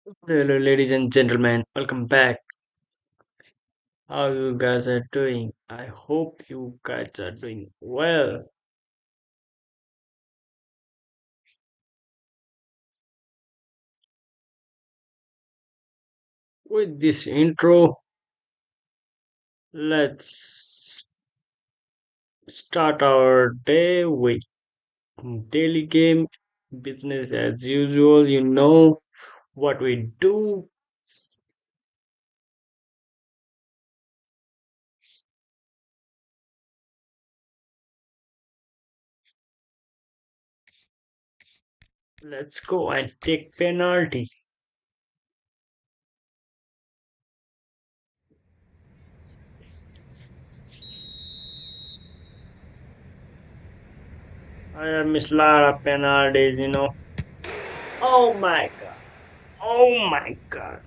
Hello, ladies and gentlemen, welcome back. How you guys are doing? I hope you guys are doing well. With this intro, let's start our day with daily game business as usual. You know what we do. Let's go and take penalty. I have missed a lot of penalties. Oh my god. Oh my god.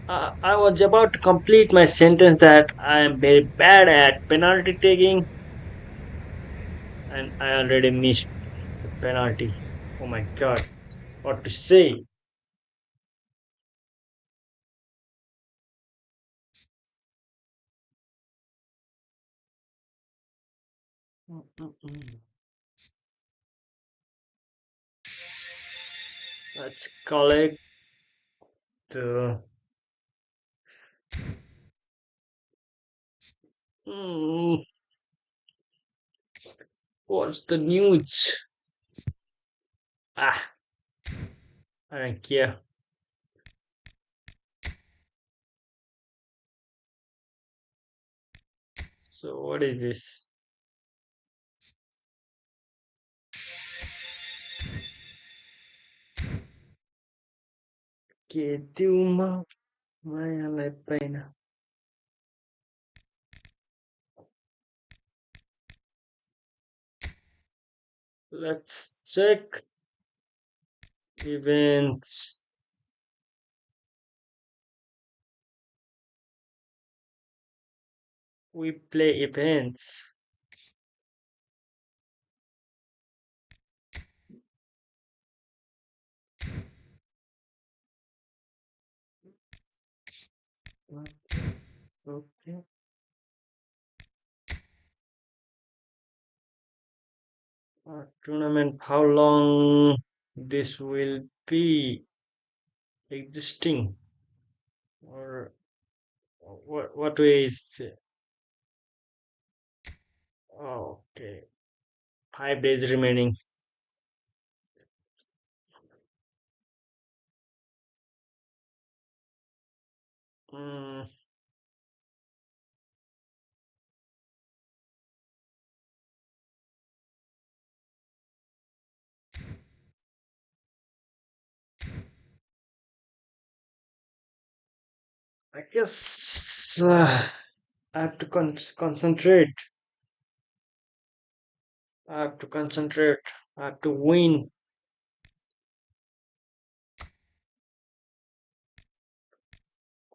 Uh, I was about to complete my sentence that I am very bad at penalty taking and I already missed the penalty. Oh my god, what to say? Mm-mm-mm. Let's collect the. Mm, what's the news? Ah, I don't care. So, what is this? Que deu uma vale a pena. Let's check events. We play events. Okay. Okay. Tournament, how long this will be existing, or what way is it? Oh, okay, 5 days remaining. mm, I guess I have to concentrate. I have to concentrate. I have to win.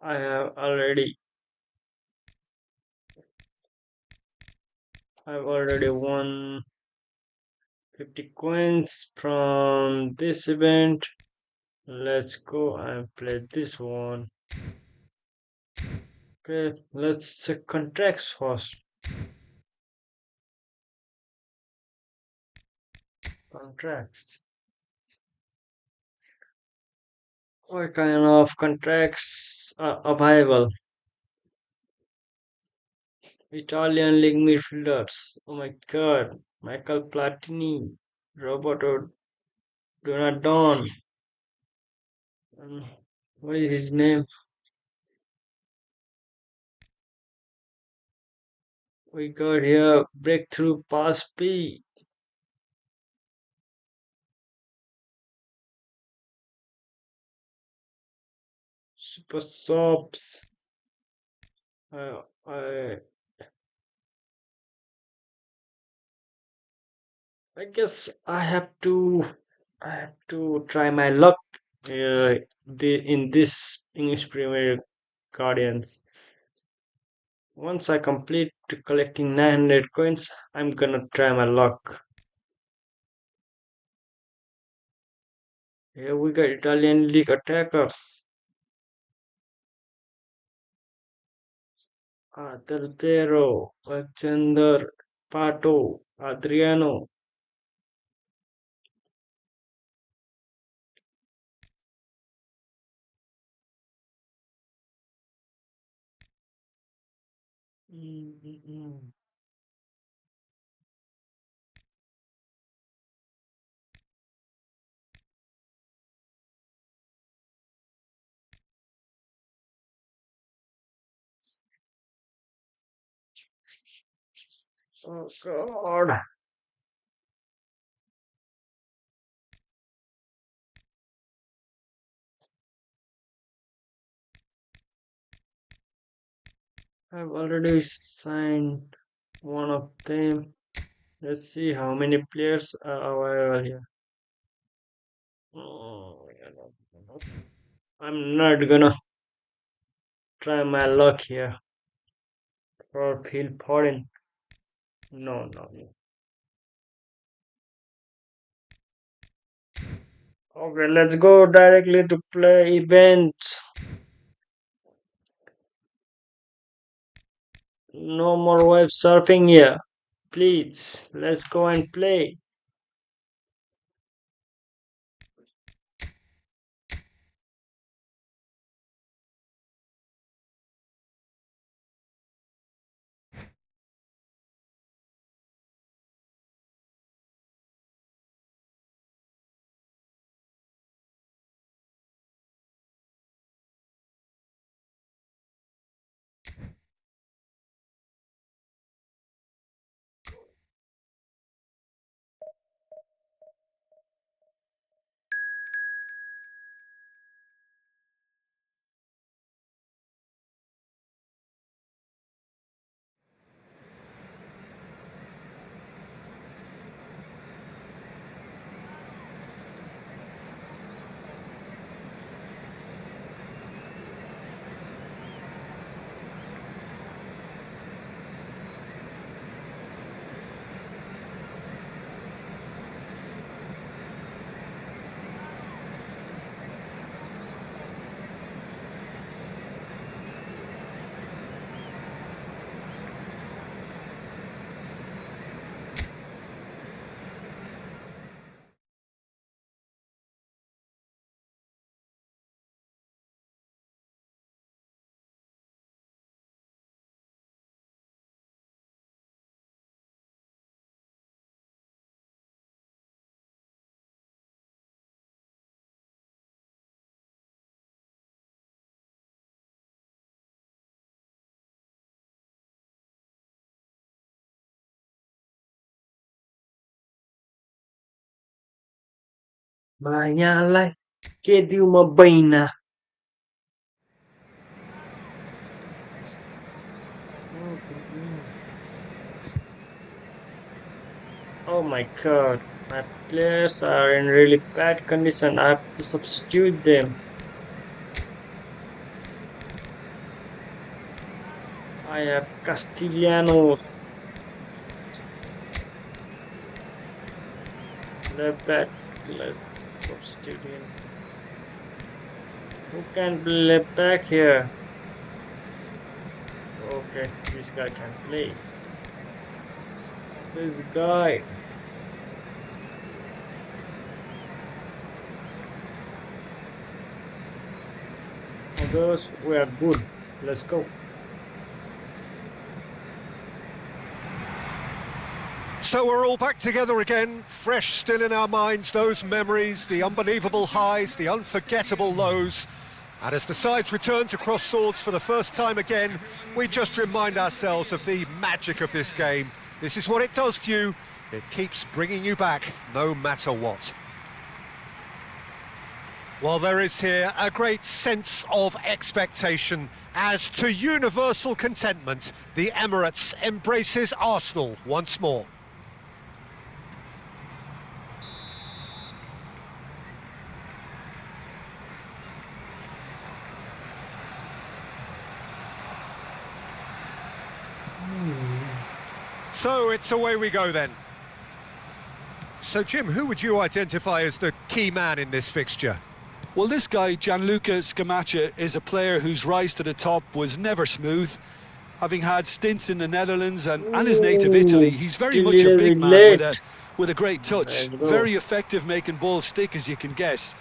I have already won 50 coins from this event. Let's go and play this one. Okay, let's check contracts first. Contracts. What kind of contracts are available? Italian league midfielders. Oh my god. Michael Platini, Roberto Donadon. Um, what is his name? We got here breakthrough pass P. Super Sops. I, I, I guess I have to try my luck in this English Premier Guardians. Once I complete collecting 900 coins, I'm gonna try my luck. Here we got Italian League attackers. Del Piero, Alexander Pato, Adriano. Mm-mm. Oh God. I've already signed one of them. Let's see how many players are available here. Oh, yeah, no. I'm not gonna try my luck here or feel foreign. No, no, no. Okay, let's go directly to play event. No more web surfing here. Please, let's go and play. Manyalay, chiedi uma baina. Oh my god, my players are in really bad condition. I have to substitute them. I have Castellanos, left back. Let's substitute him. Who can play left back here? Okay, this guy can play. This guy. Others, we are good. Let's go. So we're all back together again, fresh still in our minds, those memories, the unbelievable highs, the unforgettable lows. And as the sides return to cross swords for the first time again, we just remind ourselves of the magic of this game. This is what it does to you. It keeps bringing you back, no matter what. Well, there is here a great sense of expectation. As to universal contentment, the Emirates embraces Arsenal once more. So it's away we go then. So Jim, who would you identify as the key man in this fixture? Well, this guy, Gianluca Scamacca, is a player whose rise to the top was never smooth. Having had stints in the Netherlands and his native Italy, he's very much a big man with a great touch. Very effective making balls stick, as you can guess.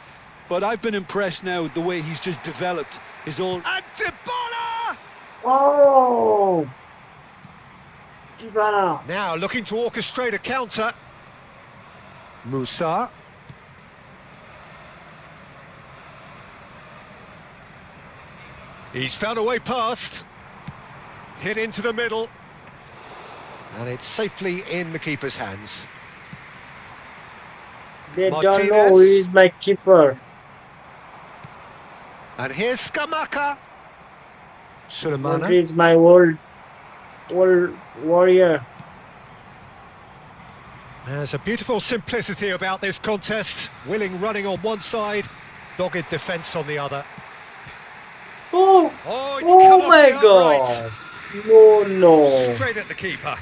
But I've been impressed now the way he's just developed his own... And Dybala! Oh! Dybala. Now looking to orchestrate a counter. Musa. He's found a way past. Hit into the middle. And it's safely in the keeper's hands. They Martinez. don't know who is my keeper. And here's Scamacca. Who Sulemana. is my old warrior. There's a beautiful simplicity about this contest. Willing running on one side, dogged defence on the other. Oh! Oh, it's come off My the God! upright. No. Straight at the keeper.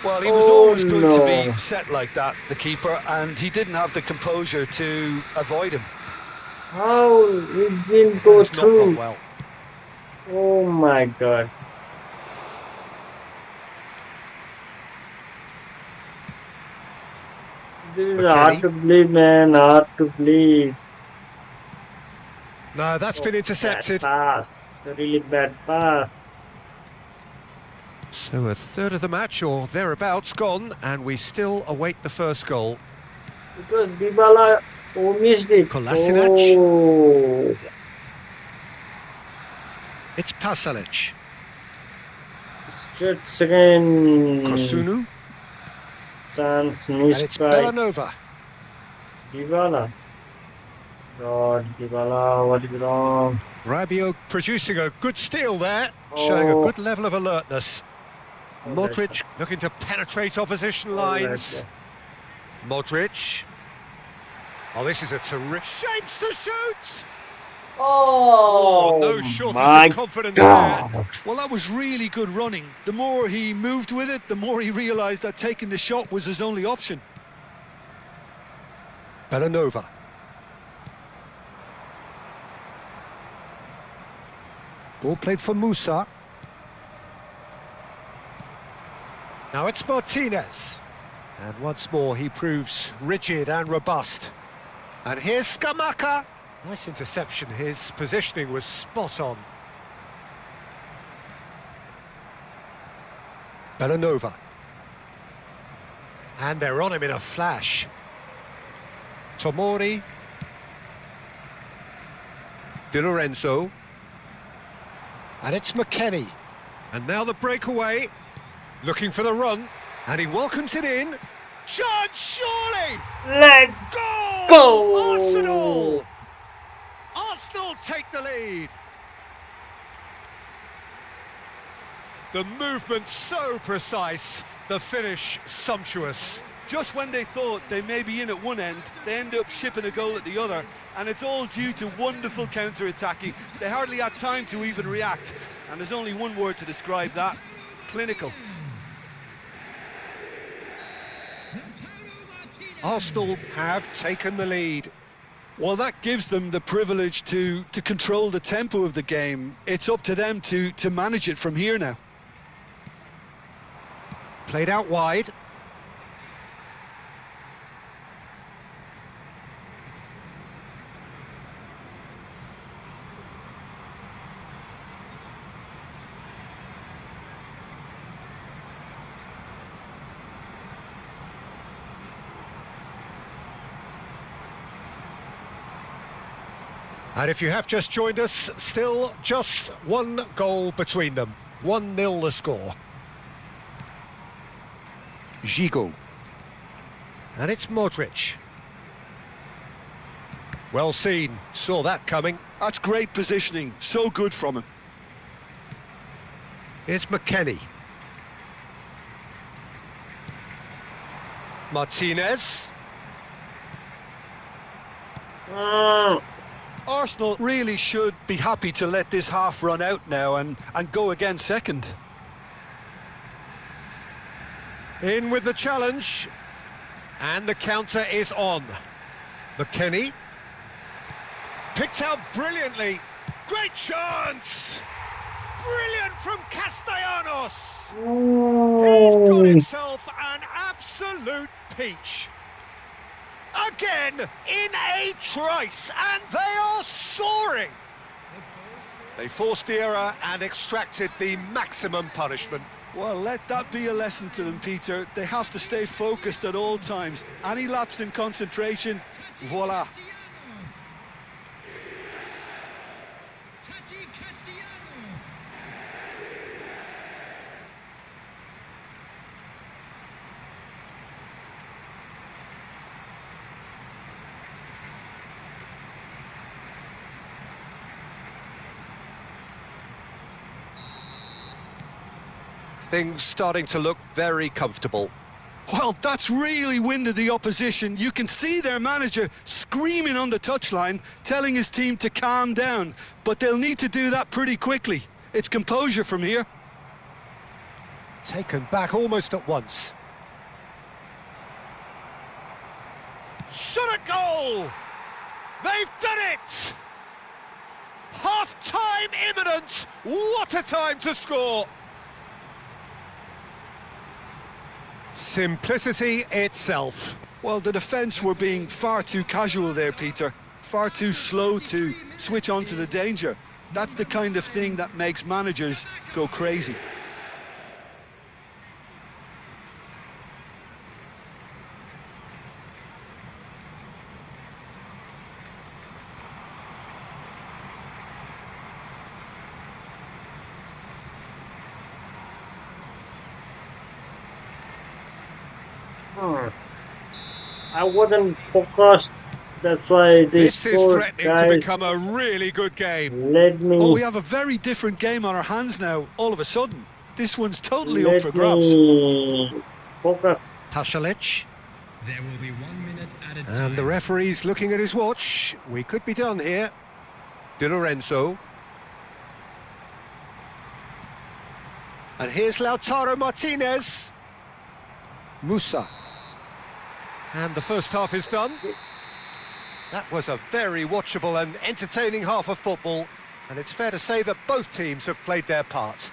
Well, he was always going to no. be set like that, the keeper, and he didn't have the composure to avoid him. How it didn't go It's not through? gone well. Oh my God! This is hard McKennie. to believe, man. Hard to believe. No, that's been intercepted. Bad pass. Really bad pass. So a third of the match or thereabouts gone, and we still await the first goal. It was Dybala who missed it. Kolasinac. Oh. It's Pasalic. Straight second Kosunu. chance And missed it's by Bellanova. Dybala. God, Dybala, what is wrong? Rabiot producing a good steal there, showing a Oh. good level of alertness. Oh, Modric looking to penetrate opposition lines. Modric. Oh, this is a terrific... Shapes to shoot! Oh, no shortage my of confidence God. there. Well, that was really good running. The more he moved with it, the more he realised that taking the shot was his only option. Bellanova. Ball played for Musa. Now it's Martinez. And once more he proves rigid and robust. And here's Scamacca. Nice interception, his positioning was spot on. Bellanova. And they're on him in a flash. Tomori. Di Lorenzo. And it's McKennie. And now the breakaway. Looking for the run. And he welcomes it in. Chance, surely! Let's Goal! go! Arsenal! Arsenal take the lead. The movement so precise, the finish sumptuous. Just when they thought they may be in at one end, they end up shipping a goal at the other, and it's all due to wonderful counter-attacking. They hardly had time to even react, and there's only one word to describe that: clinical. Arsenal have taken the lead. Well, that gives them the privilege to control the tempo of the game. It's up to them to manage it from here now. Played out wide. And if you have just joined us, still just one goal between them. 1-0 the score. Gigot. And it's Modric. Well seen, saw that coming. That's great positioning, so good from him. Here's McKennie. Martinez. Arsenal really should be happy to let this half run out now and go again second. In with the challenge. And the counter is on. McKennie. Picked out brilliantly. Great chance! Brilliant from Castellanos! He's got himself an absolute peach. Again, in a trice, and they are soaring! They forced the error and extracted the maximum punishment. Well, let that be a lesson to them, Peter. They have to stay focused at all times. Any lapse in concentration, voila. Things starting to look very comfortable. Well, that's really winded the opposition. You can see their manager screaming on the touchline, telling his team to calm down. But they'll need to do that pretty quickly. It's composure from here. Taken back almost at once. Shot at goal! They've done it! Half-time imminent! What a time to score! Simplicity itself. Well, the defence were being far too casual there, Peter. Far too slow to switch on to the danger. That's the kind of thing that makes managers go crazy. I wasn't focused. That's why they This is scored, threatening guys. to become a really good game. Let me. Oh, we have a very different game on our hands now, all of a sudden. This one's totally let up for grabs. me focus. Pasalic. There will be 1 minute added time. And the referee's looking at his watch. We could be done here. Di Lorenzo. And here's Lautaro Martinez. Musa. And the first half is done. That was a very watchable and entertaining half of football. And it's fair to say that both teams have played their part.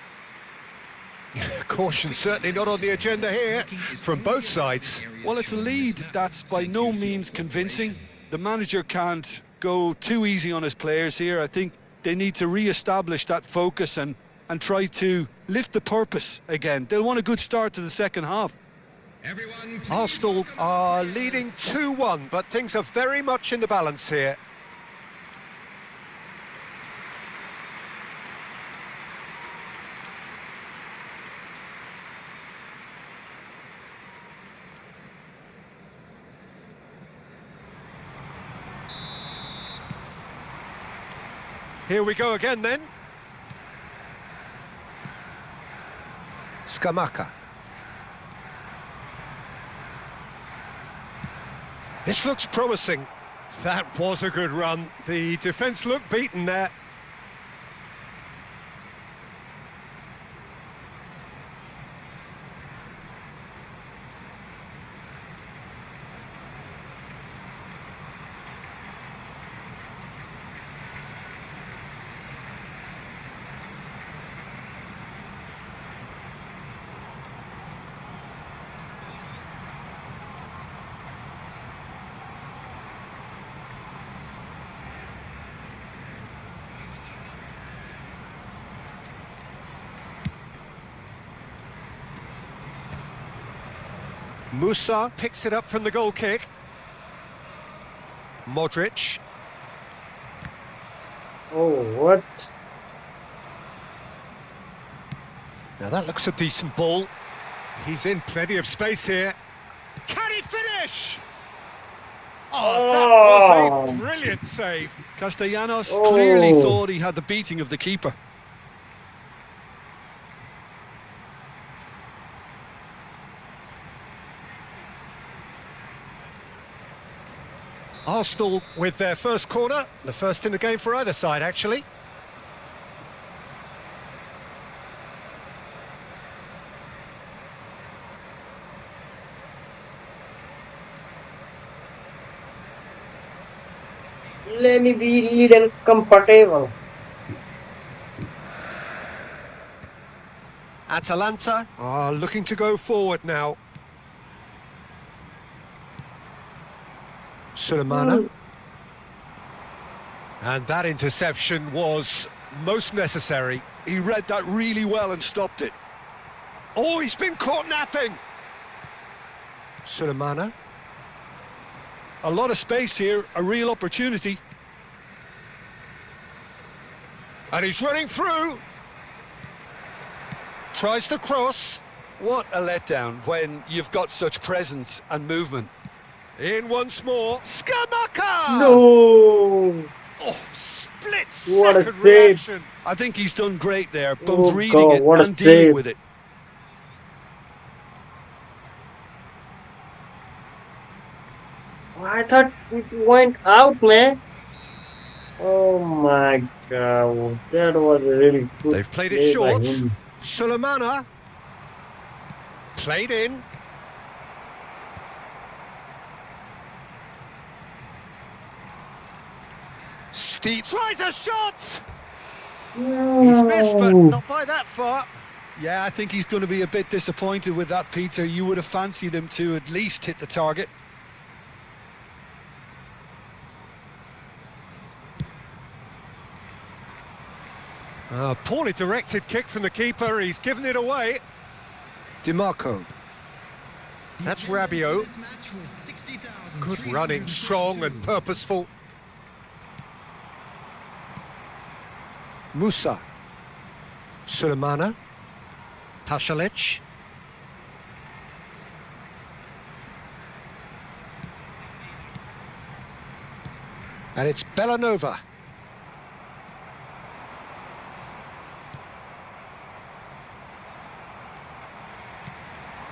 Caution certainly not on the agenda here from both sides. Well, it's a lead that's by no means convincing. The manager can't go too easy on his players here. I think they need to re-establish that focus and try to lift the purpose again. They'll want a good start to the second half. Everyone, Arsenal are leading 2-1, but things are very much in the balance here. Here we go again then. Scamacca. This looks promising. That was a good run. The defence looked beaten there. Musa picks it up from the goal kick. Modric. Oh, what? Now that looks a decent ball. He's in plenty of space here. Can he finish? Oh, that was a Oh, brilliant save. Castellanos clearly oh. thought he had the beating of the keeper. Arsenal with their first corner, the first in the game for either side, actually. Let me be real comfortable. Atalanta are looking to go forward now. Sulemana. And that interception was most necessary. He read that really well and stopped it. Oh, he's been caught napping. Sulemana. A lot of space here, a real opportunity. And he's running through. Tries to cross. What a letdown when you've got such presence and movement. In once more. Skamaka! No! Oh, split What a second save. reaction. I think he's done great there, both Oh, reading God, it what a and dealing save. with it. I thought it went out, man. Oh my God, that was a really good They've played it play by short. him. Sulemana. Played in. Steve tries a shot! He's missed, but No. not by that far. Yeah, I think he's going to be a bit disappointed with that, Peter. You would have fancied him to at least hit the target. A poorly directed kick from the keeper. He's given it away. DiMarco. That's Rabiot. Good running, strong and purposeful. Musa. Sulemana. Pasalic. And it's Bellanova.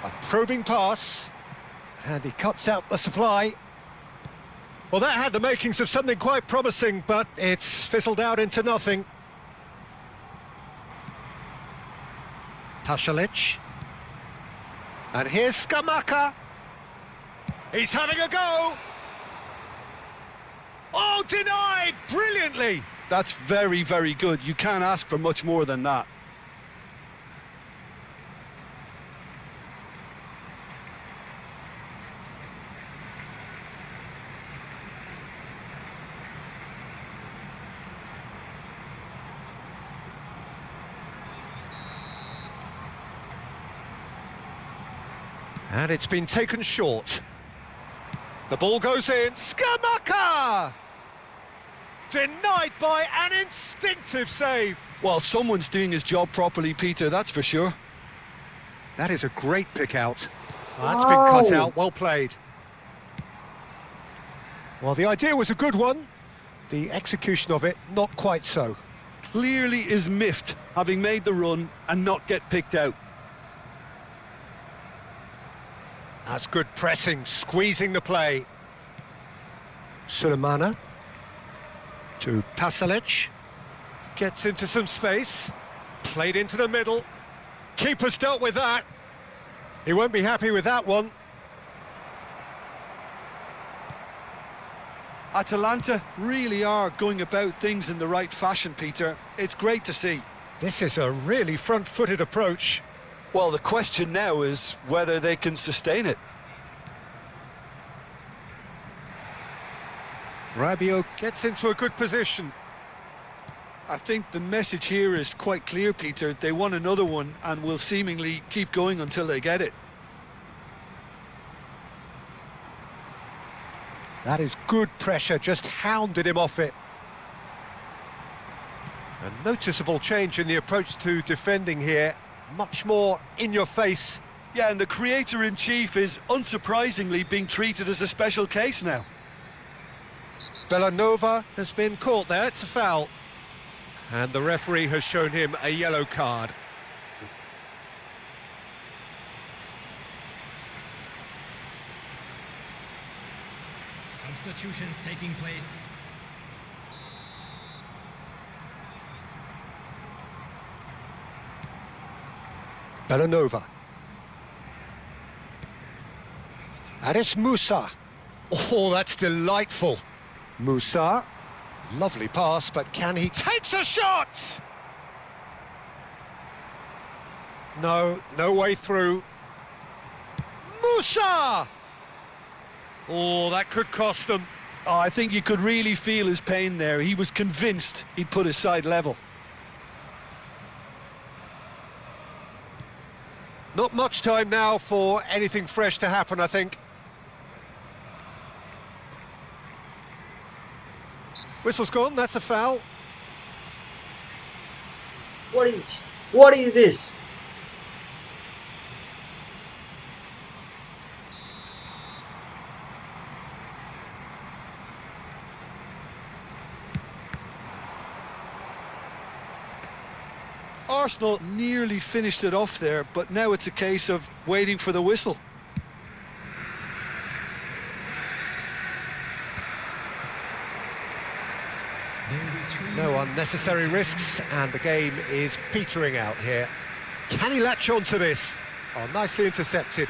A probing pass. And he cuts out the supply. Well, that had the makings of something quite promising, but it's fizzled out into nothing. Pasalic. And here's Skamaka. He's having a go. Oh, denied brilliantly. That's very, very good. You can't ask for much more than that. And it's been taken short. The ball goes in. Skamaka! Denied by an instinctive save. Well, someone's doing his job properly, Peter, that's for sure. That is a great pick out. That's been cut Wow. out, well played. Well, the idea was a good one. The execution of it, not quite so. Clearly is miffed, having made the run and not get picked out. That's good pressing, squeezing the play. Sulemana to Pasalic. Gets into some space. Played into the middle. Keeper's dealt with that. He won't be happy with that one. Atalanta really are going about things in the right fashion, Peter. It's great to see. This is a really front-footed approach. Well, the question now is whether they can sustain it. Rabiot gets into a good position. I think the message here is quite clear, Peter. They want another one and will seemingly keep going until they get it. That is good pressure, just hounded him off it. A noticeable change in the approach to defending here. Much more in your face. Yeah, and the creator-in-chief is unsurprisingly being treated as a special case now. Bellanova has been caught there, it's a foul. And the referee has shown him a yellow card. Substitutions taking place. Bellanova. Aris Musa. Oh, that's delightful. Musa. Lovely pass, but can he... Takes a shot! No, no way through. Musa! Oh, that could cost them. Oh, I think you could really feel his pain there. He was convinced he'd put his side level. Not much time now for anything fresh to happen, I think. Whistle's gone, that's a foul. What is this? Arsenal nearly finished it off there, but now it's a case of waiting for the whistle. No unnecessary risks, and the game is petering out here. Can he latch on to this? Oh, nicely intercepted.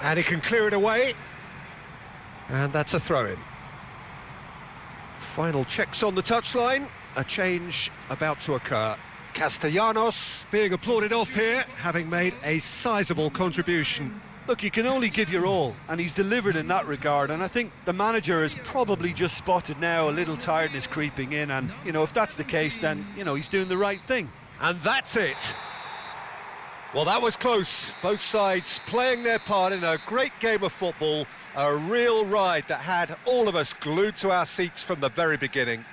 And he can clear it away. And that's a throw-in. Final checks on the touchline. A change about to occur. Castellanos being applauded off here, having made a sizable contribution. Look, you can only give your all, and he's delivered in that regard, and I think the manager has probably just spotted now a little tiredness creeping in, and, you know, if that's the case, then, you know, he's doing the right thing. And that's it. Well, that was close. Both sides playing their part in a great game of football, a real ride that had all of us glued to our seats from the very beginning.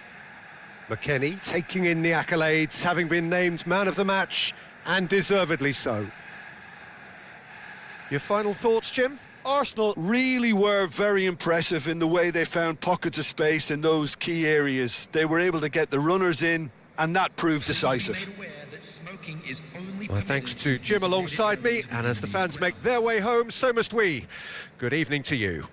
McKennie taking in the accolades, having been named man of the match, and deservedly so. Your final thoughts, Jim? Arsenal really were very impressive in the way they found pockets of space in those key areas. They were able to get the runners in, and that proved decisive. My thanks to Jim alongside me, and as the fans make their way home, so must we. Good evening to you.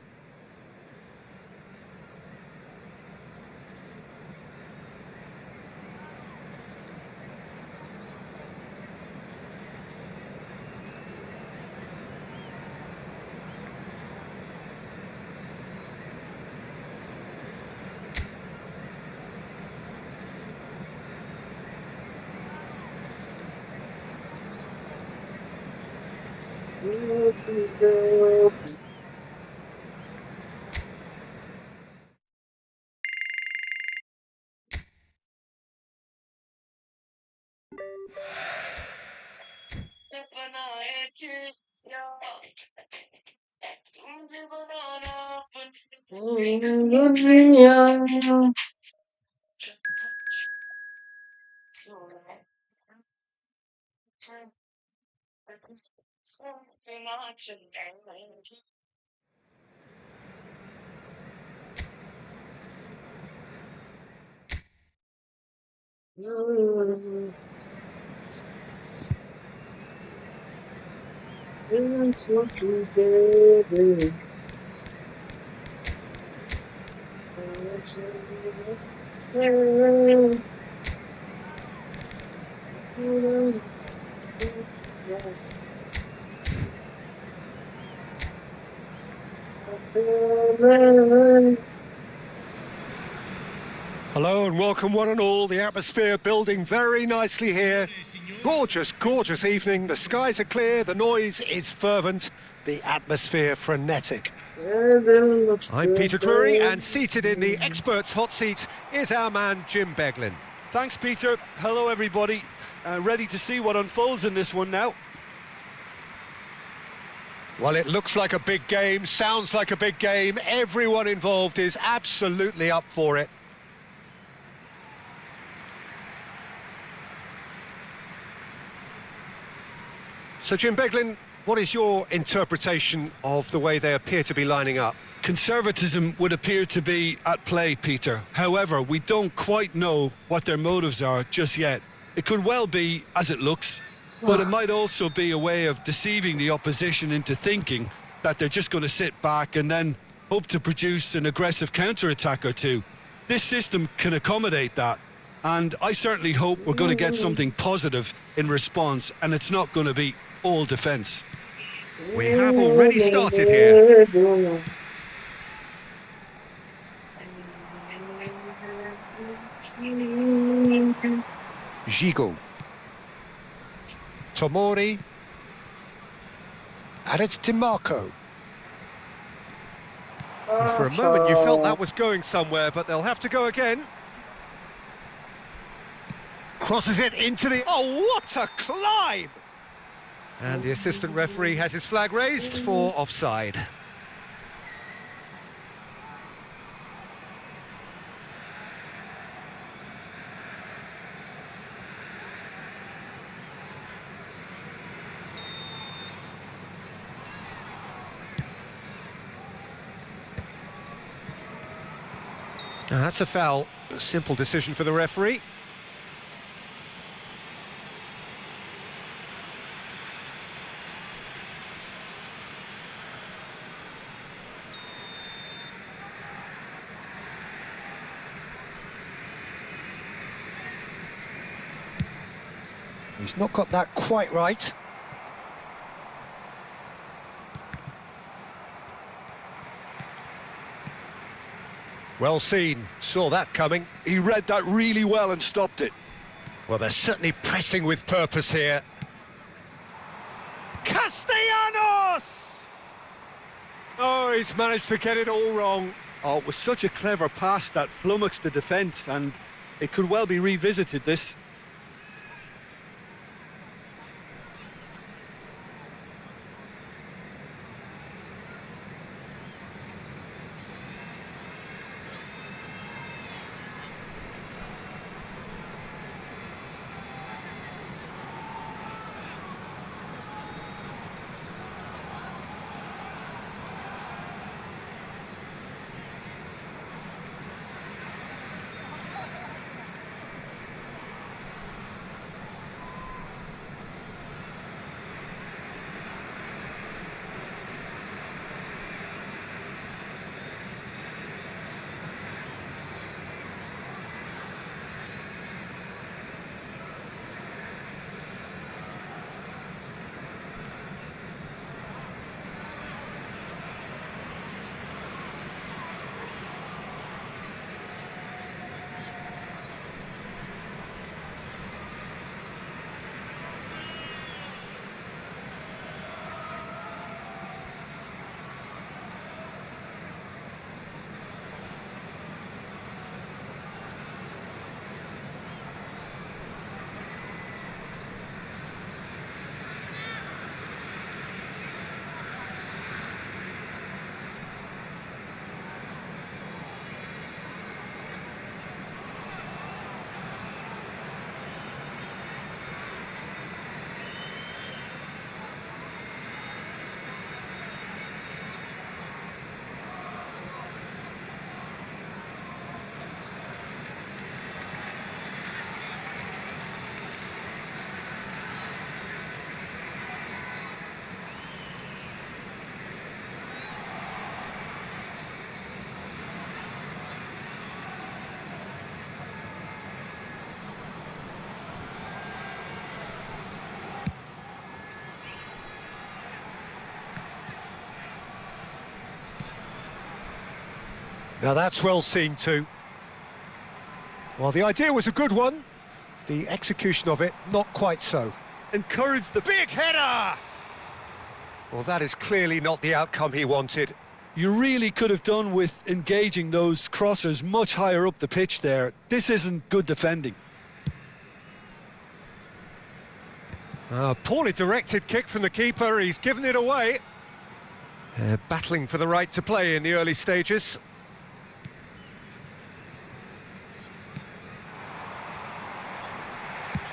Hello and welcome one and all. The atmosphere building very nicely here. Gorgeous, gorgeous evening. The skies are clear, the noise is fervent, the atmosphere frenetic. I'm Peter Drury, and seated in the experts' hot seat is our man Jim Beglin. Thanks, Peter. Hello, everybody. Ready to see what unfolds in this one now. Well, it looks like a big game, sounds like a big game. Everyone involved is absolutely up for it. So, Jim Beglin, what is your interpretation of the way they appear to be lining up? Conservatism would appear to be at play, Peter. However, we don't quite know what their motives are just yet. It could well be as it looks, but it might also be a way of deceiving the opposition into thinking that they're just going to sit back and then hope to produce an aggressive counter-attack or two. This system can accommodate that, and I certainly hope we're going to get something positive in response, and it's not going to be all defence. We have already started here. Gigot. Tomori. And it's DiMarco. And for a moment you felt that was going somewhere, but they'll have to go again. Crosses it into the... Oh, what a climb! And the assistant referee has his flag raised for offside. Now that's a foul. A simple decision for the referee. He's not got that quite right. Well seen, saw that coming. He read that really well and stopped it. Well, they're certainly pressing with purpose here. Castellanos! Oh, he's managed to get it all wrong. Oh, it was such a clever pass that flummoxed the defence, and it could well be revisited, this. Now that's well seen too. Well, the idea was a good one. The execution of it, not quite so. Encourage the... Big header! Well, that is clearly not the outcome he wanted. You really could have done with engaging those crossers much higher up the pitch there. This isn't good defending. Poorly directed kick from the keeper, he's given it away. Battling for the right to play in the early stages.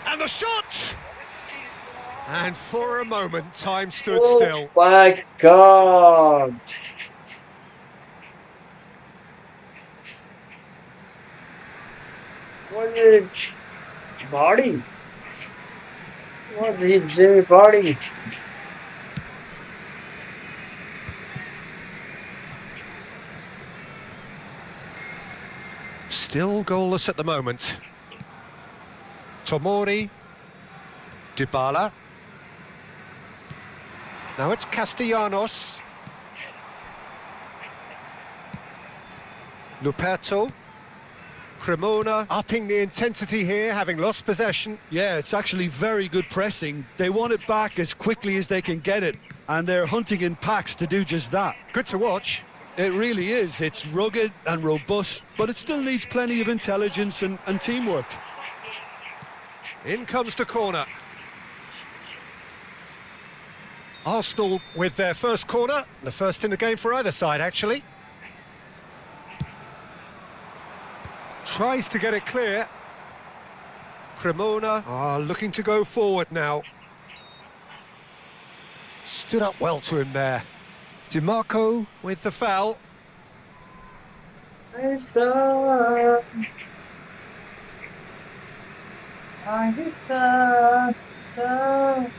And the shot! And for a moment, time stood still. Oh my God! Was it body? Was it Jimmy body? Still goalless at the moment. Tomori. Dybala. Now it's Castellanos. Luperto. Cremona upping the intensity here, having lost possession. Yeah, it's actually very good pressing. They want it back as quickly as they can get it, and they're hunting in packs to do just that. Good to watch. It really is. It's rugged and robust, but it still needs plenty of intelligence and teamwork. In comes the corner. Arsenal with their first corner, the first in the game for either side, actually. Tries to get it clear. Cremona are looking to go forward now. Stood up well to him there. DiMarco with the foul. I stop. Stop.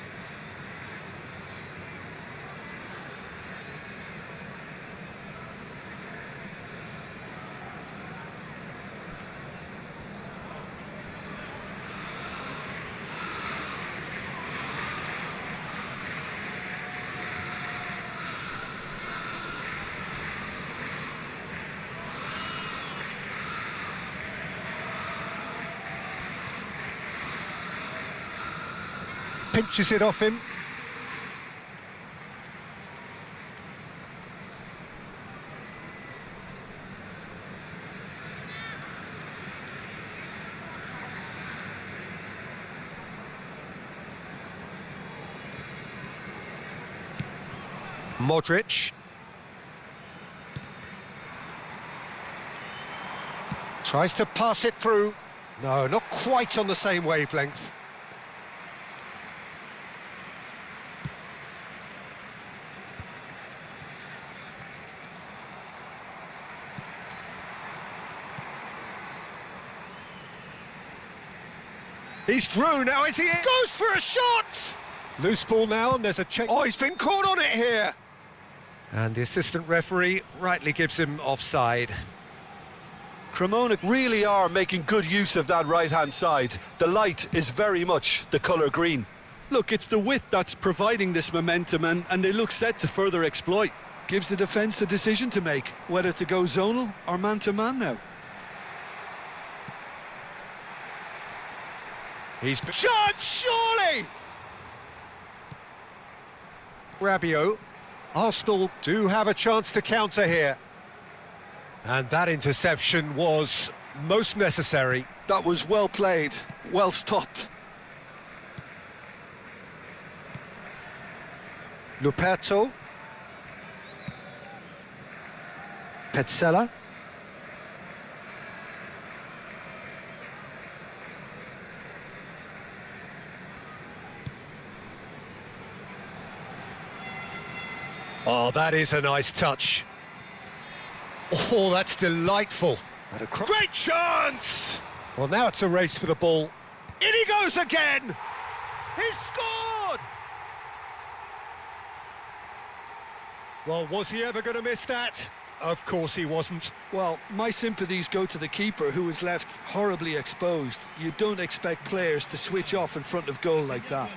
Pinches it off him. Modric. Tries to pass it through. No, not quite on the same wavelength. He's through now, is he? Goes for a shot! Loose ball now, and there's a check. Oh, he's been caught on it here! And the assistant referee rightly gives him offside. Cremona really are making good use of that right-hand side. The light is very much the colour green. Look, it's the width that's providing this momentum, and they look set to further exploit. Gives the defence a decision to make, whether to go zonal or man-to-man now. He's shot, surely! Rabiot. Arsenal do have a chance to counter here. And that interception was most necessary. That was well played, well stopped. Luperto. Petzela. Oh, that is a nice touch. Oh, that's delightful. Great chance! Well, now it's a race for the ball. In he goes again! He's scored! Well, was he ever going to miss that? Of course he wasn't. Well, my sympathies go to the keeper, who was left horribly exposed. You don't expect players to switch off in front of goal like that.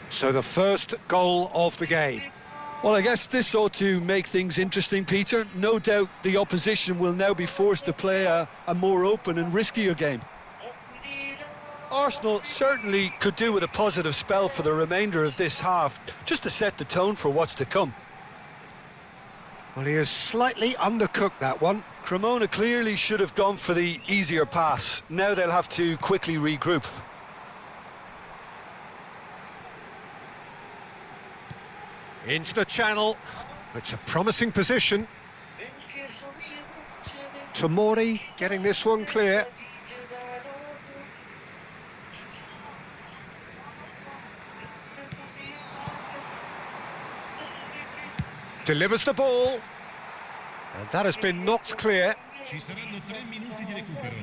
So the first goal of the game. Well, I guess this ought to make things interesting, Peter. No doubt the opposition will now be forced to play a more open and riskier game. Arsenal certainly could do with a positive spell for the remainder of this half, just to set the tone for what's to come. Well, he has slightly undercooked that one. Cremona clearly should have gone for the easier pass. Now they'll have to quickly regroup. Into the channel. It's a promising position. Tomori getting this one clear. Delivers the ball. And that has been knocked clear. Ci saranno 3 minuti di recupero.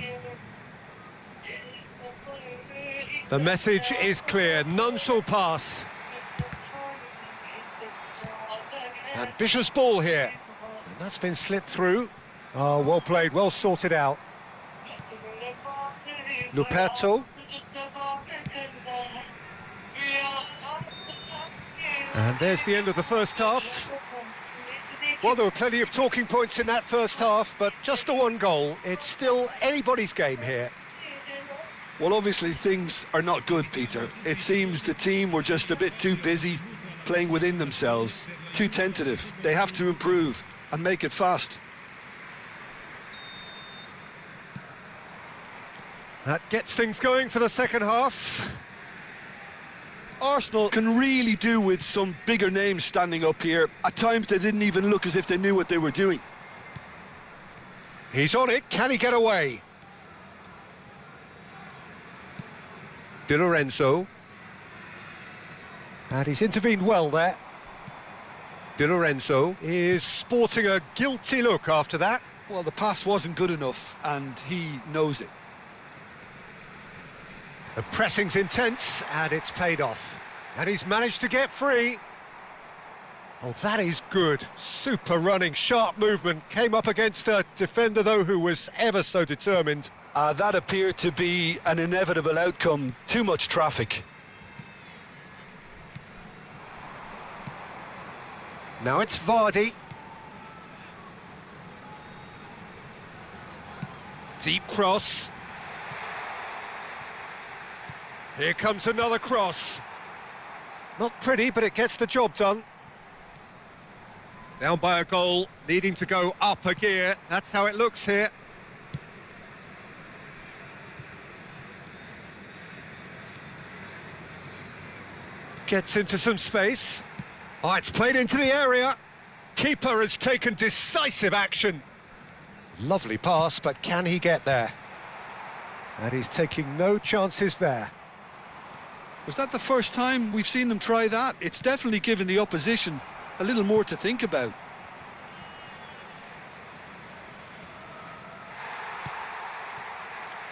The message is clear, none shall pass. Ambitious ball here. And that's been slipped through. Oh, well played, well sorted out. Luperto. And there's the end of the first half. Well, there were plenty of talking points in that first half, but just the one goal. It's still anybody's game here. Well, obviously things are not good, Peter. It seems the team were just a bit too busy playing within themselves, too tentative. They have to improve and make it fast. That gets things going for the second half. Arsenal can really do with some bigger names standing up here. At times they didn't even look as if they knew what they were doing. He's on it, can he get away? Di Lorenzo. And he's intervened well there. Di Lorenzo is sporting a guilty look after that. Well, the pass wasn't good enough, and he knows it. The pressing's intense, and it's paid off. And he's managed to get free. Oh, that is good. Super running, sharp movement. Came up against a defender, though, who was ever so determined. That appeared to be an inevitable outcome. Too much traffic. Now it's Vardy. Deep cross. Here comes another cross. Not pretty, but it gets the job done. Down by a goal, needing to go up a gear. That's how it looks here. Gets into some space. Oh, it's played into the area. Keeper has taken decisive action. Lovely pass, but can he get there? And he's taking no chances there. Was that the first time we've seen them try that? It's definitely given the opposition a little more to think about.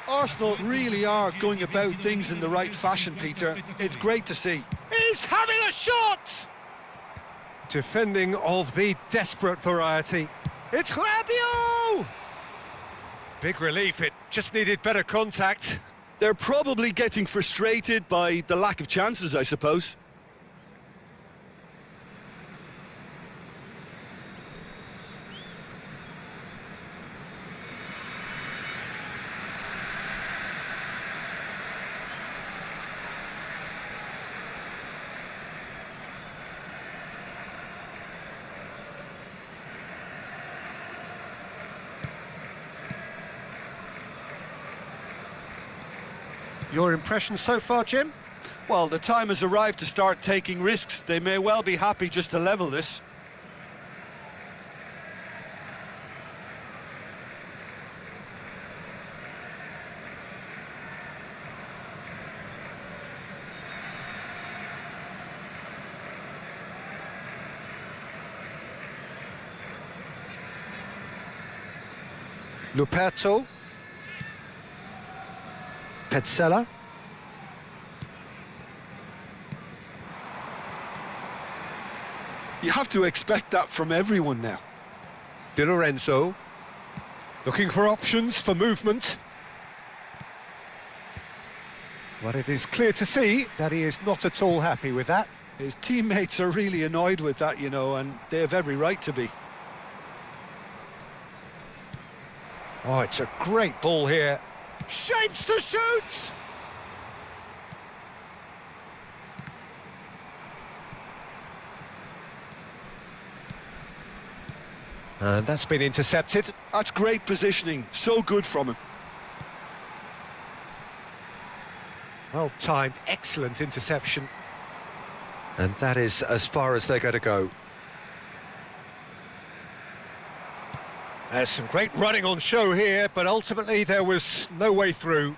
Arsenal really are going about things in the right fashion, Peter. It's great to see. He's having a shot! Defending of the desperate variety. It's Rabiot! Big relief, it just needed better contact. They're probably getting frustrated by the lack of chances, I suppose. Your impression so far, Jim? Well, the time has arrived to start taking risks. They may well be happy just to level this. Luperto. Petzela. You have to expect that from everyone now. Di Lorenzo. Looking for options for movement. But it is clear to see that he is not at all happy with that. His teammates are really annoyed with that, you know, and they have every right to be. Oh, it's a great ball here. Shapes to shoot! And that's been intercepted. That's great positioning. So good from him. Well timed, excellent interception. And that is as far as they're going to go. There's some great running on show here, but ultimately there was no way through.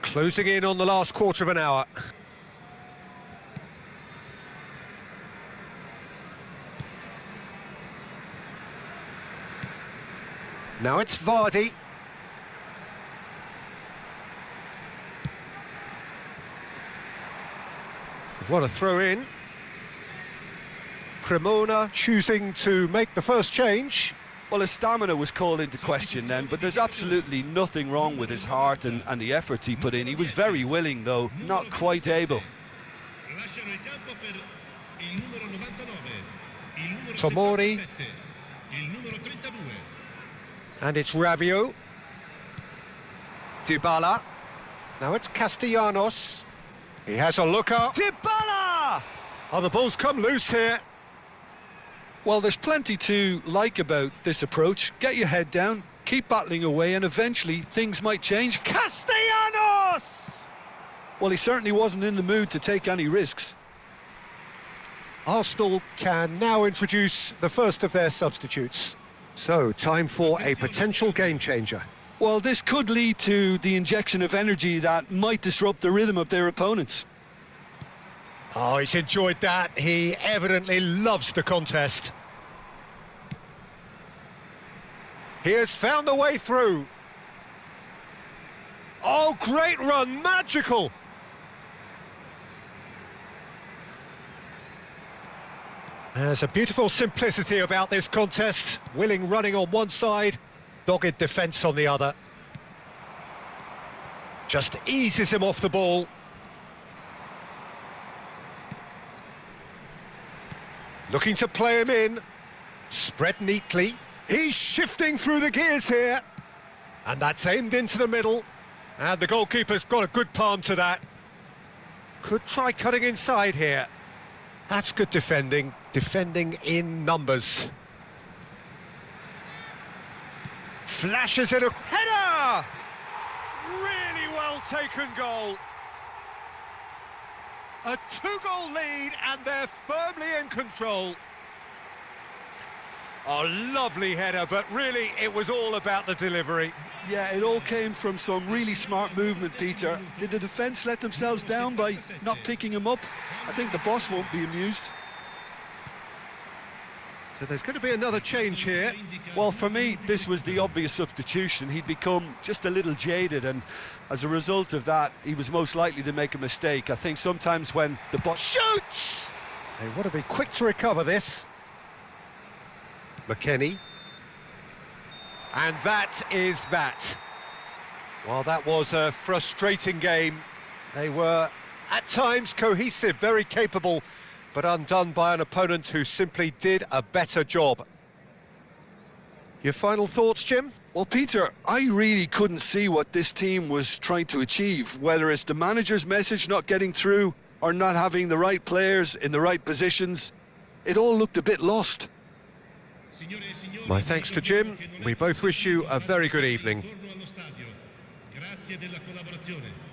Closing in on the last quarter of an hour. Now it's Vardy. What a throw in. Cremona choosing to make the first change. Well, his stamina was called into question then, but there's absolutely nothing wrong with his heart and the efforts he put in. He was very willing, though, not quite able. Lasciano il campo per il numero 99, il numero Tomori. 77, il numero 32. And it's Rabiot. Dybala. Now it's Castellanos. He has a look up. Dybala! Oh, the ball's come loose here. Well, there's plenty to like about this approach. Get your head down, keep battling away, and eventually things might change. Castellanos! Well, he certainly wasn't in the mood to take any risks. Arsenal can now introduce the first of their substitutes. So, time for a potential game changer. Well, this could lead to the injection of energy that might disrupt the rhythm of their opponents. Oh, he's enjoyed that. He evidently loves the contest. He has found the way through. Oh, great run, magical! There's a beautiful simplicity about this contest. Willing running on one side, dogged defence on the other. Just eases him off the ball. Looking to play him in. Spread neatly. He's shifting through the gears here. And that's aimed into the middle. And the goalkeeper's got a good palm to that. Could try cutting inside here. That's good defending. Defending in numbers. Flashes it a header! Really well taken goal. A two-goal lead and they're firmly in control. Oh, lovely header, but really it was all about the delivery. Yeah, it all came from some really smart movement, Peter. Did the defence let themselves down by not picking him up? I think the boss won't be amused. So there's going to be another change here. Well, for me, this was the obvious substitution. He'd become just a little jaded, and as a result of that, he was most likely to make a mistake. I think sometimes when the boss Shoots! They want to be quick to recover this. McKennie. And that is that. While that was a frustrating game, they were at times cohesive, very capable, but undone by an opponent who simply did a better job. Your final thoughts, Jim? Well, Peter, I really couldn't see what this team was trying to achieve, whether it's the manager's message not getting through or not having the right players in the right positions. It all looked a bit lost. My thanks to Jim. We both wish you a very good evening. Grazie della collaborazione.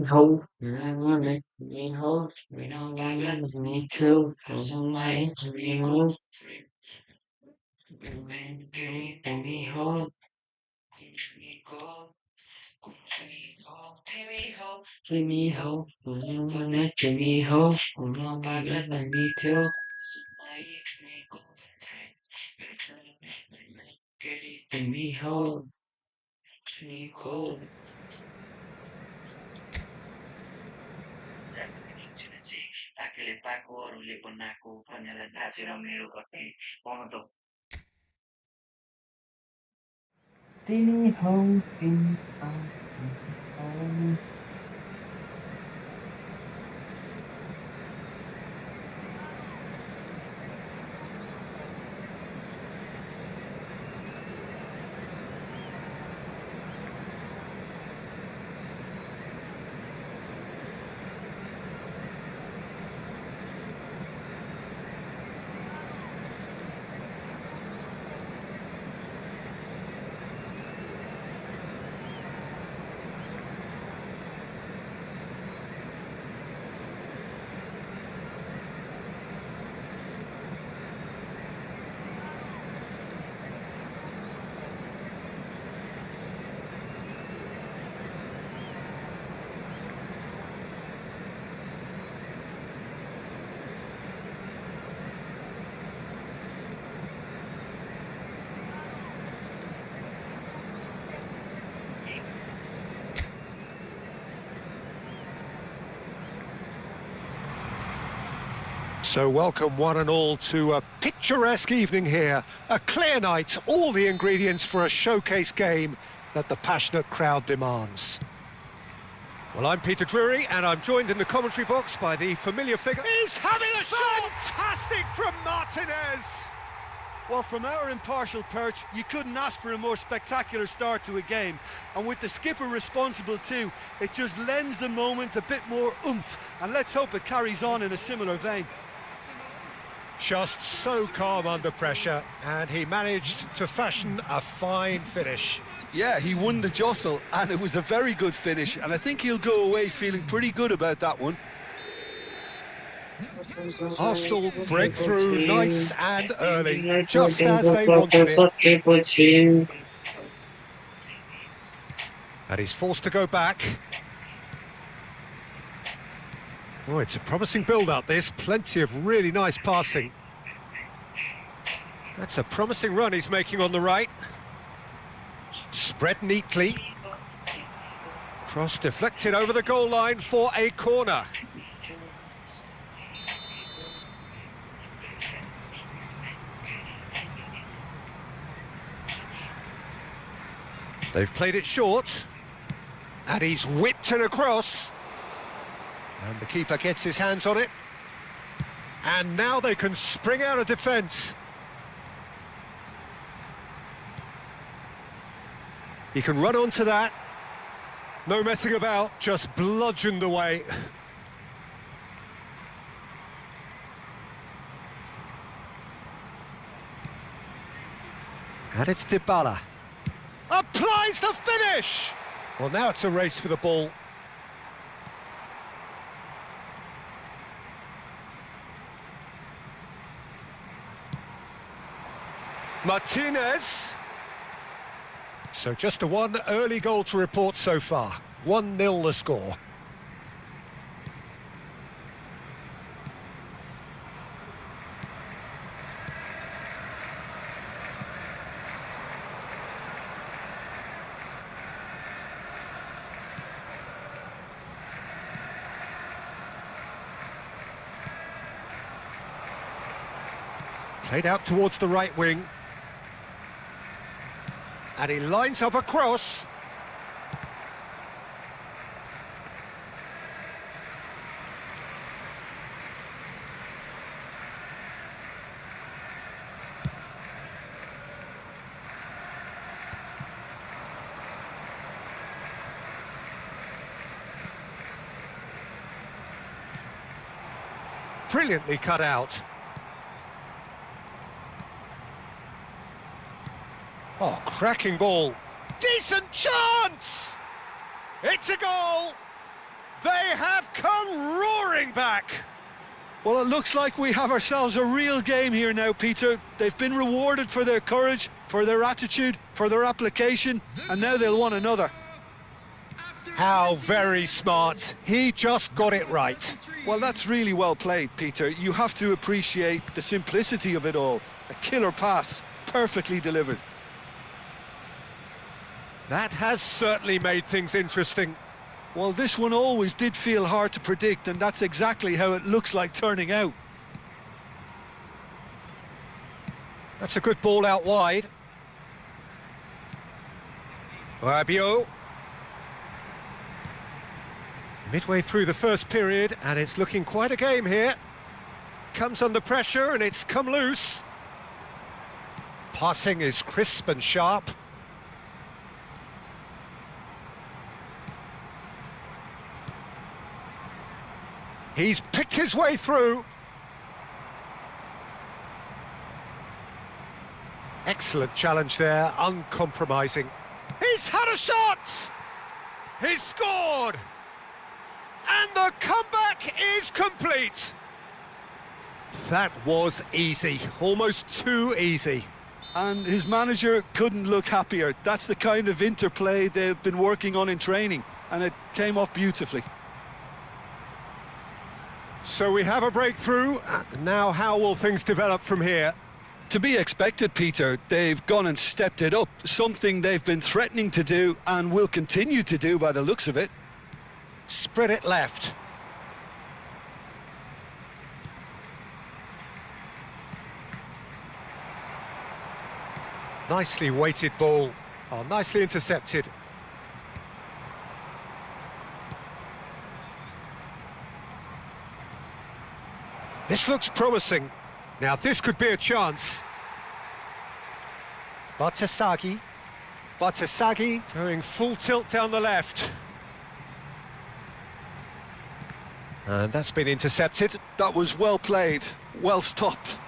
Hold me, hold me, don't let me kill. Somebody to be hold. Let me hold. Let me go. Let me hold. Let me hold. Nobody let me tell. Somebody to me go. Let me hold. Let me go. Aquele pacouro, liponaco, panela da meu cote, ponto. Timmy home, home. So welcome one and all to a picturesque evening here. A clear night, all the ingredients for a showcase game that the passionate crowd demands. Well, I'm Peter Drury, and I'm joined in the commentary box by the familiar figure. He's having a shot! Fantastic from Martinez! Well, from our impartial perch, you couldn't ask for a more spectacular start to a game. And with the skipper responsible too, it just lends the moment a bit more oomph. And let's hope it carries on in a similar vein. Just so calm under pressure, and he managed to fashion a fine finish. Yeah, he won the jostle, and it was a very good finish. And I think he'll go away feeling pretty good about that one. Arsenal break through nice and early, just as they wanted it. And he's forced to go back. Oh, it's a promising build-up, this. Plenty of really nice passing. That's a promising run he's making on the right. Spread neatly. Cross deflected over the goal line for a corner. They've played it short. And he's whipped it across. And the keeper gets his hands on it. And now they can spring out of defence. He can run onto that. No messing about, just bludgeoned away. And it's Dybala. Applies the finish! Well, now it's a race for the ball. Martinez. So just a one early goal to report so far. 1-0 the score. Played out towards the right wing. And he lines up a cross. Brilliantly cut out. Oh, cracking ball. Decent chance! It's a goal! They have come roaring back! Well, it looks like we have ourselves a real game here now, Peter. They've been rewarded for their courage, for their attitude, for their application, and now they'll want another. How very smart. He just got it right. Well, that's really well played, Peter. You have to appreciate the simplicity of it all. A killer pass, perfectly delivered. That has certainly made things interesting. Well, this one always did feel hard to predict, and that's exactly how it looks like turning out. That's a good ball out wide. Rabiot. Midway through the first period, and it's looking quite a game here. Comes under pressure, and it's come loose. Passing is crisp and sharp. He's picked his way through. Excellent challenge there, uncompromising. He's had a shot! He's scored! And the comeback is complete! That was easy, almost too easy. And his manager couldn't look happier. That's the kind of interplay they've been working on in training, and it came off beautifully. So we have a breakthrough. Now how will things develop from here? To be expected, Peter. They've gone and stepped it up, something they've been threatening to do and will continue to do by the looks of it. Spread it left. Nicely weighted ball. Oh, nicely intercepted. This looks promising. Now this could be a chance. Batasagi. Batasagi going full tilt down the left. And that's been intercepted. That was well played, well stopped.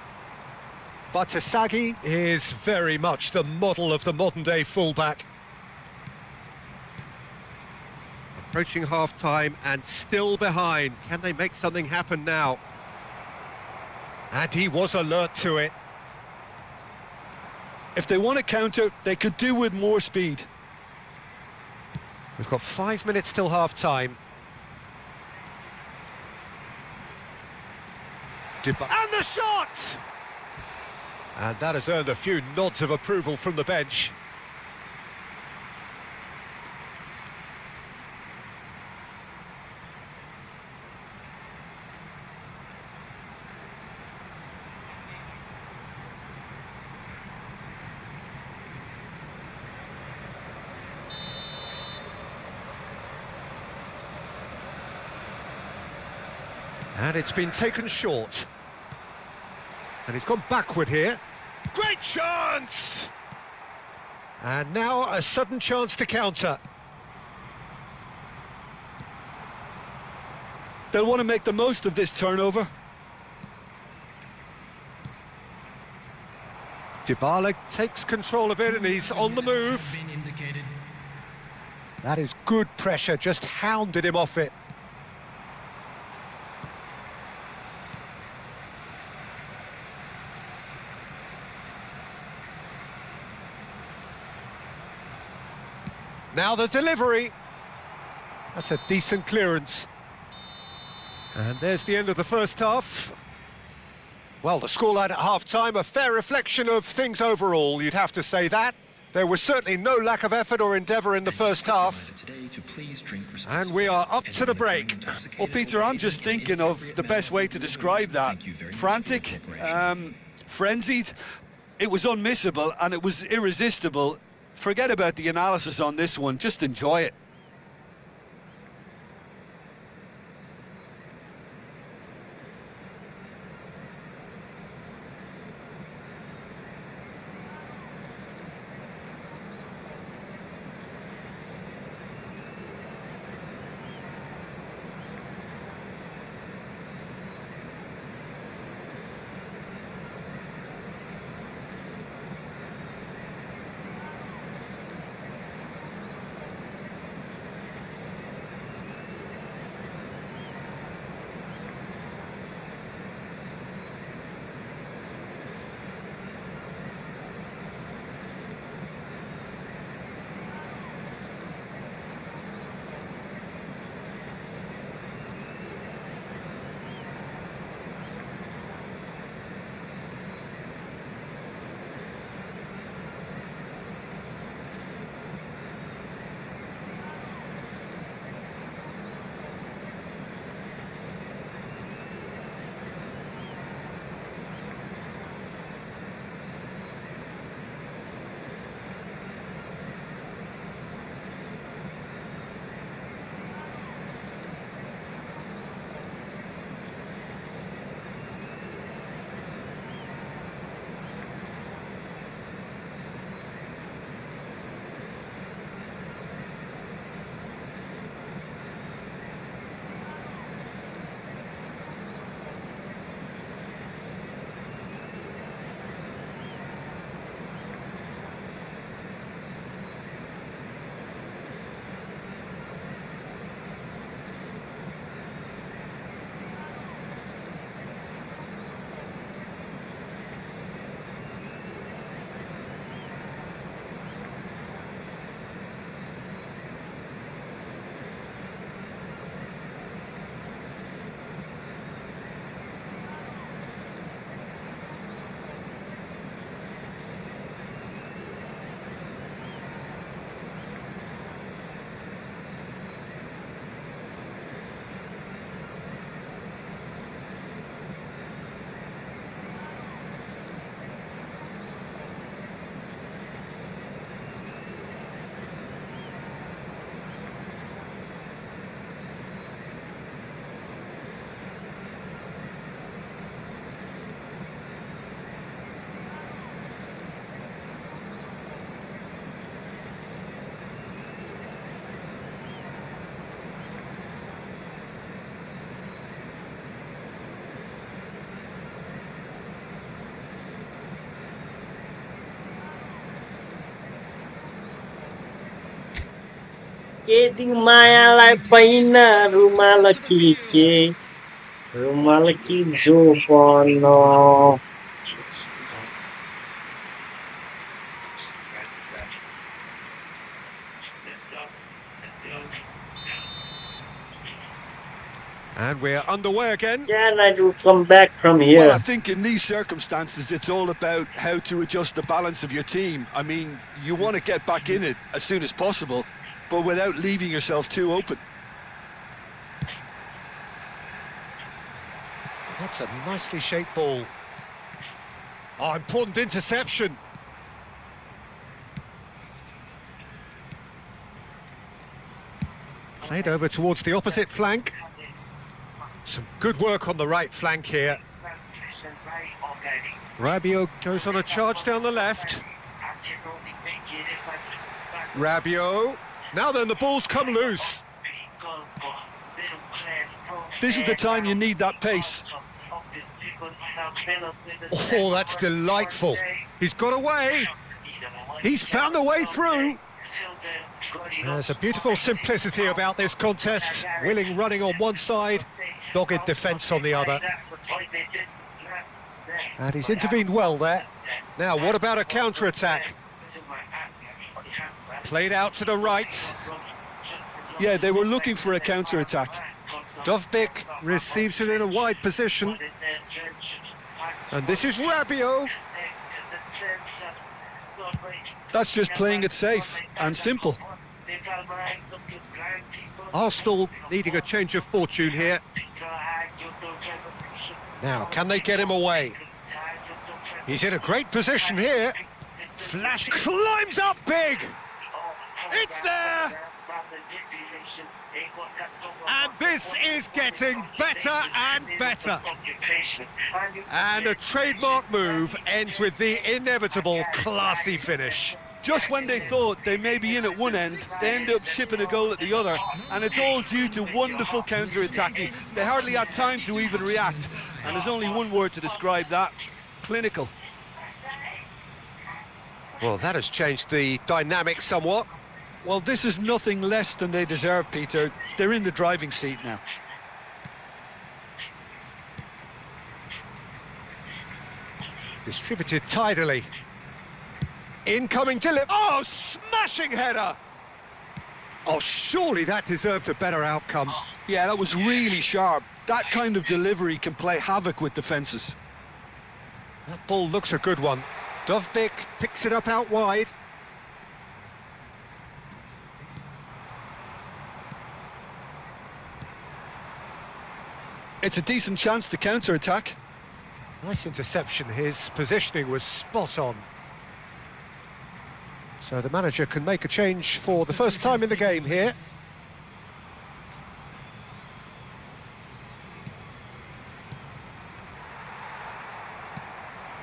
Batasagi is very much the model of the modern-day fullback. Approaching half-time and still behind. Can they make something happen now? And he was alert to it. If they want to counter, they could do with more speed. We've got 5 minutes till half-time. And the shot! And that has earned a few nods of approval from the bench. And it's been taken short. And he's gone backward here. Great chance! And now a sudden chance to counter. They'll want to make the most of this turnover. Dybala takes control of it and he's on the move. That is good pressure, just hounded him off it. Now the delivery. That's a decent clearance. And there's the end of the first half. Well, the scoreline at half-time, a fair reflection of things overall, you'd have to say that. There was certainly no lack of effort or endeavour in the first half. And we are up to the break. Well, Peter, I'm just thinking of the best way to describe that. Frantic, frenzied. It was unmissable and it was irresistible. Forget about the analysis on this one, just enjoy it. Yedi मायालाई पहिना रुमाल के रुमाल की जोपन And we're underway again. Can I do come back from here? Well, I think in these circumstances, it's all about how to adjust the balance of your team. I mean, you want to get back in it as soon as possible, but without leaving yourself too open. That's a nicely shaped ball. Oh, important interception. Played over towards the opposite flank. Some good work on the right flank here. Rabiot goes on a charge down the left. Rabiot. Now then, the ball's come loose. This is the time you need that pace. Oh, that's delightful. He's got away. He's found a way through. There's a beautiful simplicity about this contest. Willing running on one side, dogged defence on the other. And he's intervened well there. Now, what about a counter-attack? Played out to the right. Yeah, they were looking for a counter-attack. Dovbyk receives it in a wide position. And this is Rabiot. That's just playing it safe and simple. Arsenal needing a change of fortune here. Now, can they get him away? He's in a great position here. Flash climbs up big. It's there. And this is getting better and better. And a trademark move ends with the inevitable classy finish. Just when they thought they may be in at one end, they end up shipping a goal at the other, and it's all due to wonderful counter-attacking. They hardly had time to even react, and there's only one word to describe that: clinical. Well, that has changed the dynamic somewhat. Well, this is nothing less than they deserve, Peter. They're in the driving seat now. Distributed tidily. Incoming delivery. Oh, smashing header! Oh, surely that deserved a better outcome. Yeah, that was really sharp. That kind of delivery can play havoc with defences. That ball looks a good one. Dovbyk picks it up out wide. It's a decent chance to counter-attack. Nice interception. His positioning was spot on. So the manager can make a change for the first time in the game here.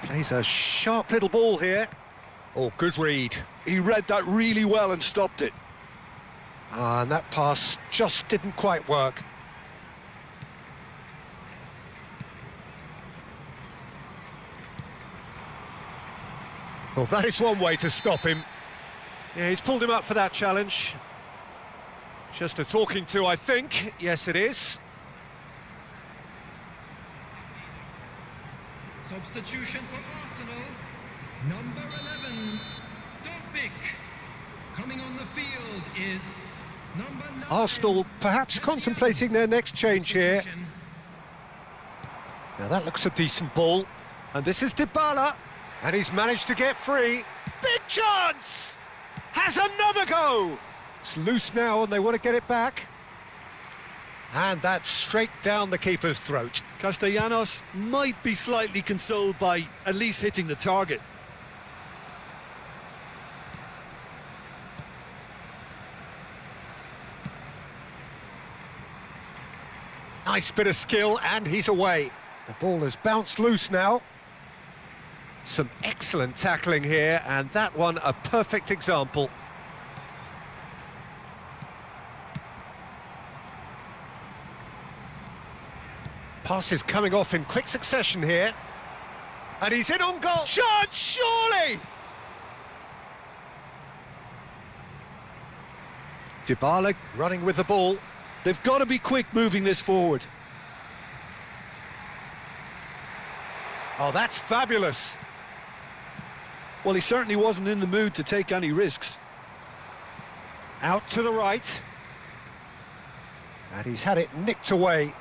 Plays a sharp little ball here. Oh, good read. He read that really well and stopped it. And that pass just didn't quite work. Well, that is one way to stop him. Yeah, he's pulled him up for that challenge. Just a talking to, I think. Yes, it is. Substitution for Arsenal, number 11, Dovbyk. Coming on the field is number 9. Arsenal perhaps contemplating their next change here. Now that looks a decent ball. And this is Dybala. And he's managed to get free. Big chance! Has another go! It's loose now and they want to get it back. And that's straight down the keeper's throat. Castellanos might be slightly consoled by at least hitting the target. Nice bit of skill and he's away. The ball has bounced loose now. Some excellent tackling here, and that one a perfect example. Pass is coming off in quick succession here. And he's in on goal. Chance, surely! Dybala running with the ball. They've got to be quick moving this forward. Oh, that's fabulous. Well, he certainly wasn't in the mood to take any risks. Out to the right. And he's had it nicked away.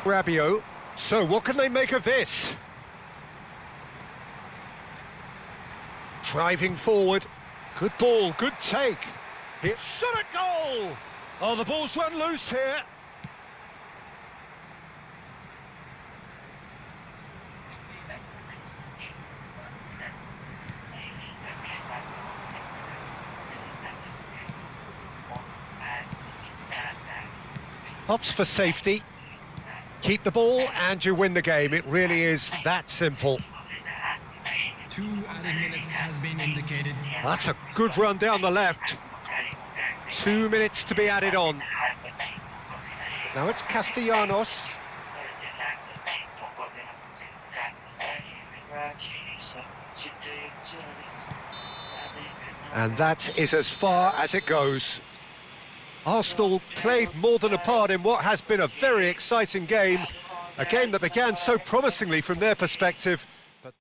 Rabiot. So what can they make of this? Driving forward. Good ball, good take. Here, shot at goal! Oh, the ball's run loose here. Opts for safety. Keep the ball and you win the game. It really is that simple. 2 added minutes has been indicated. That's a good run down the left. 2 minutes to be added on. Now it's Castellanos. And that is as far as it goes. Arsenal played more than a part in what has been a very exciting game. A game that began so promisingly from their perspective. But